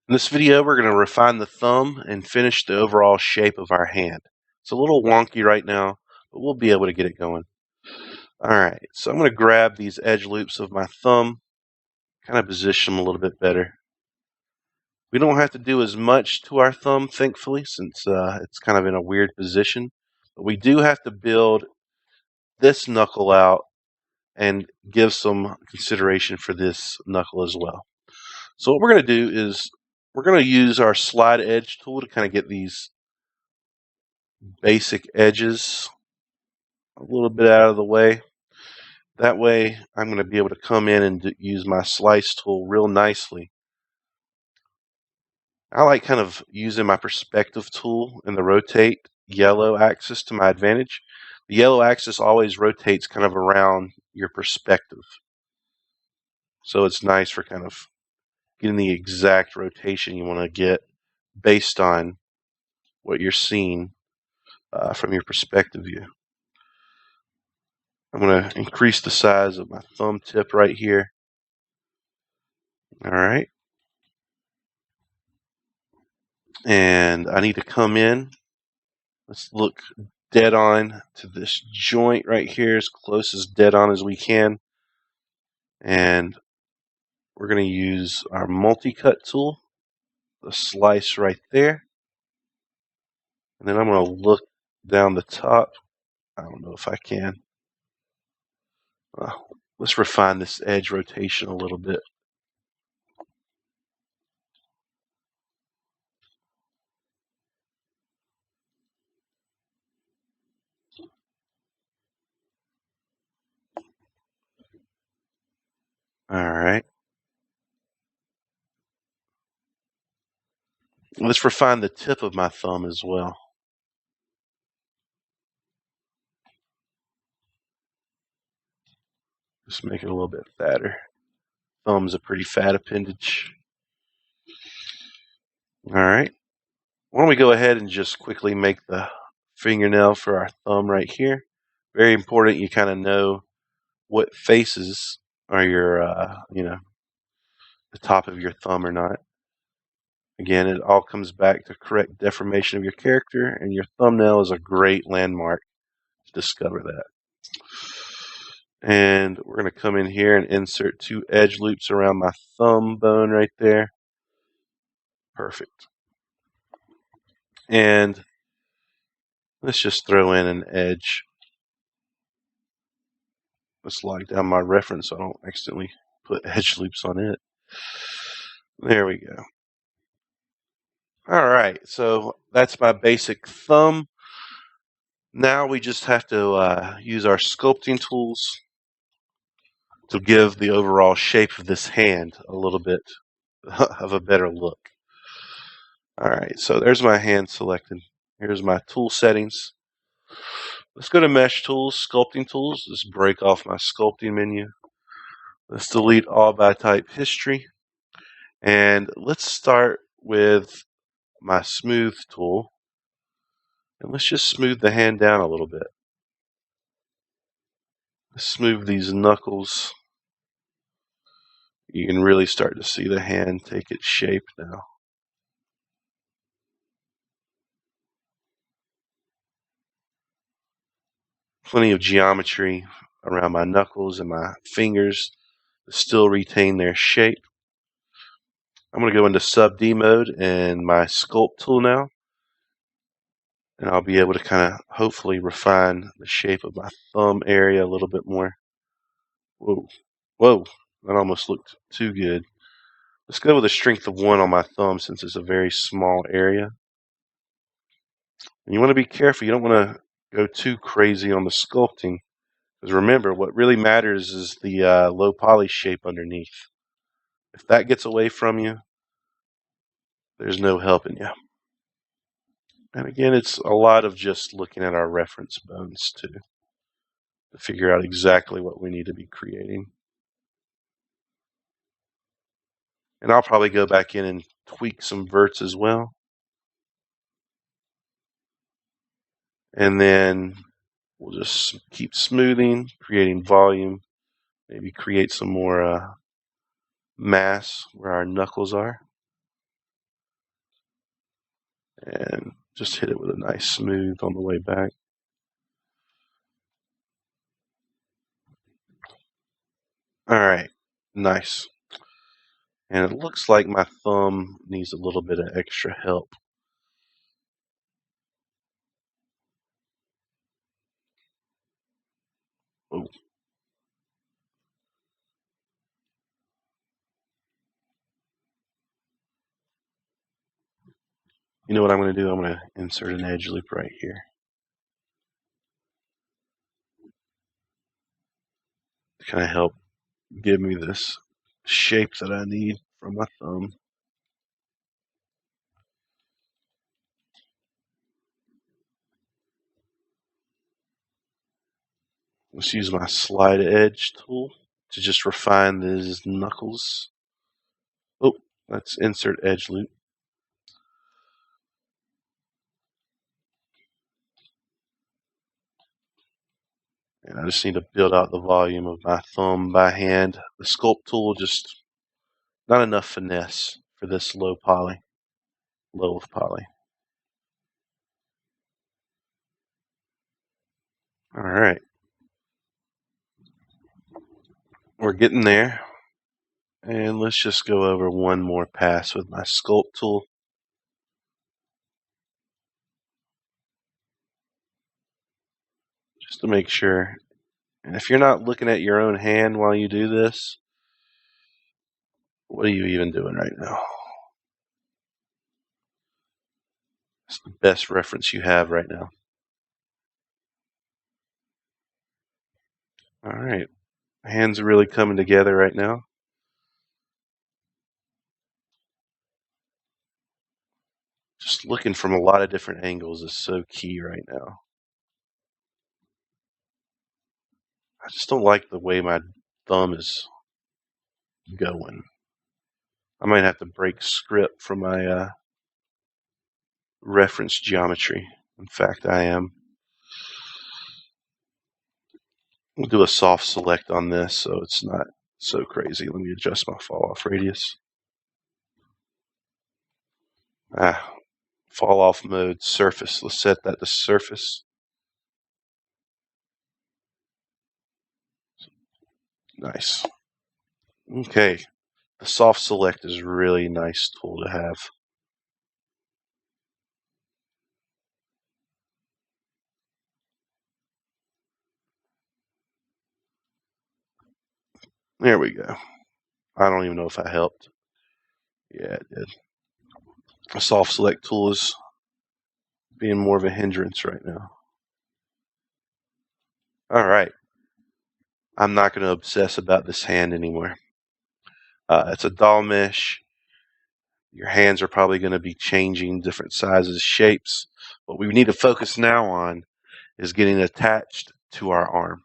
In this video, we're going to refine the thumb and finish the overall shape of our hand. It's a little wonky right now, but we'll be able to get it going. Alright, so I'm going to grab these edge loops of my thumb, kind of position them a little bit better. We don't have to do as much to our thumb, thankfully, since it's kind of in a weird position. But we do have to build this knuckle out and give some consideration for this knuckle as well. So what we're going to do is we're going to use our slide edge tool to kind of get these basic edges a little bit out of the way. That way I'm going to be able to come in and use my slice tool real nicely. I like kind of using my perspective tool in the rotate yellow axis to my advantage. The yellow axis always rotates kind of around your perspective. So it's nice for kind of getting the exact rotation you want to get based on what you're seeing from your perspective view. I'm going to increase the size of my thumb tip right here. Alright. And I need to come in. Let's look dead on to this joint right here, as close as dead on as we can. And we're going to use our multi-cut tool, the slice right there. And then I'm going to look down the top. I don't know if I can. Let's refine this edge rotation a little bit. Alright. Let's refine the tip of my thumb as well. Just make it a little bit fatter. Thumb's a pretty fat appendage. Alright. Why don't we go ahead and just quickly make the fingernail for our thumb right here. Very important you kind of know what faces are your, the top of your thumb or not. Again, it all comes back to correct deformation of your character, and your thumbnail is a great landmark to discover that. And we're going to come in here and insert 2 edge loops around my thumb bone right there. Perfect. And let's just throw in an edge. Let's lock down my reference so I don't accidentally put edge loops on it. There we go. Alright, so that's my basic thumb. Now we just have to use our sculpting tools to give the overall shape of this hand a little bit of a better look. Alright, so there's my hand selected. Here's my tool settings. Let's go to Mesh Tools, Sculpting Tools. Let's break off my sculpting menu. Let's delete all by type history. And let's start with my smooth tool. And let's just smooth the hand down a little bit. Let's smooth these knuckles. You can really start to see the hand take its shape now. Plenty of geometry around my knuckles and my fingers to still retain their shape. I'm going to go into sub D mode and my sculpt tool now. And I'll be able to kind of hopefully refine the shape of my thumb area a little bit more. Whoa, that almost looked too good. Let's go with a strength of 1 on my thumb since it's a very small area. And you want to be careful. You don't want to go too crazy on the sculpting. Because remember, what really matters is the low poly shape underneath. If that gets away from you, there's no helping you. And again, it's a lot of just looking at our reference bones too, to figure out exactly what we need to be creating. And I'll probably go back in and tweak some verts as well. And then we'll just keep smoothing, creating volume, maybe create some more mass where our knuckles are. And just hit it with a nice smooth on the way back. All right, nice. And it looks like my thumb needs a little bit of extra help. Oh. You know what I'm going to do? I'm going to insert an edge loop right here to kind of help give me this shape that I need from my thumb. Let's use my slide edge tool to just refine these knuckles. Oh, let's insert edge loop. And I just need to build out the volume of my thumb by hand. The sculpt tool, just not enough finesse for this low of poly. All right. We're getting there. And let's just go over one more pass with my sculpt tool. Just to make sure. And if you're not looking at your own hand while you do this, what are you even doing right now? It's the best reference you have right now. All right. Hands are really coming together right now. Just looking from a lot of different angles is so key right now. I just don't like the way my thumb is going. I might have to break script from my reference geometry. In fact, I am. We'll do a soft select on this so it's not so crazy. Let me adjust my fall off radius. Fall off mode, surface. Let's set that to surface. Nice. Okay. The soft select is a really nice tool to have. There we go. I don't even know if I helped. Yeah, it did. The soft select tool is being more of a hindrance right now. All right. I'm not going to obsess about this hand anymore. It's a doll mesh. Your hands are probably going to be changing different sizes, shapes. What we need to focus now on is getting attached to our arm.